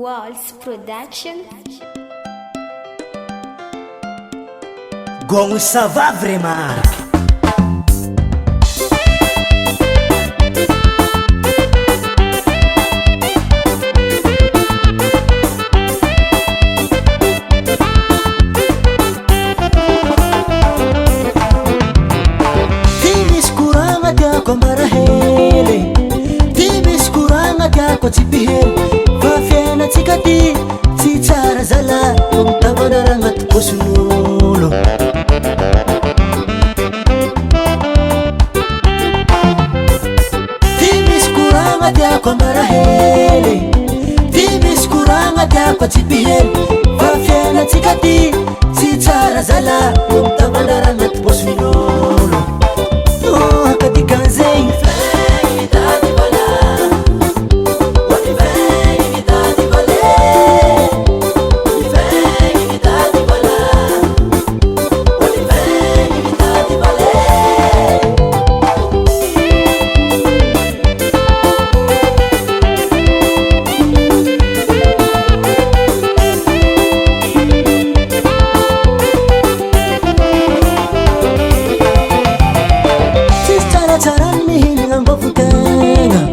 Walls Production. Gongo ça va vraiment. Timis kurang ada kau marah hele, timis kurang ada kau cipihel. Vafiana cikati, cicara zala, kau tabarangat kosunulo. Timis kurang ada kau marah hele, timis kurang ada kau cipihel. Vafiana cikati, cicara zala, kau tabarangat kosunulo. Oh, ketika zeng caran mihiningan bafutena,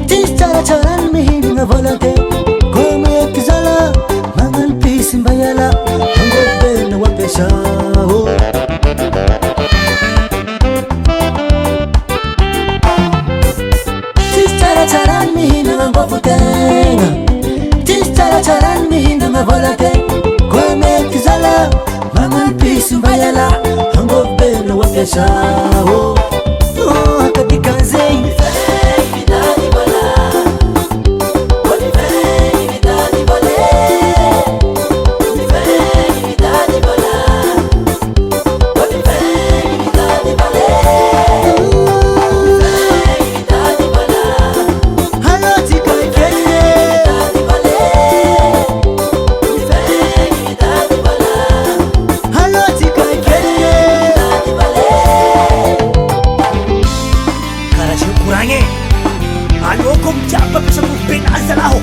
tis caran mihiningan volante. Come kizala, mangan pisin bayala, hangga bena wapesao. Tis caran mihiningan bafutena, tis caran mihiningan volante. Come kizala, mangan pisin bayala, hangga bena wapesao. Oh, ketika zeng Aloko mjapa pesa kupin azalaho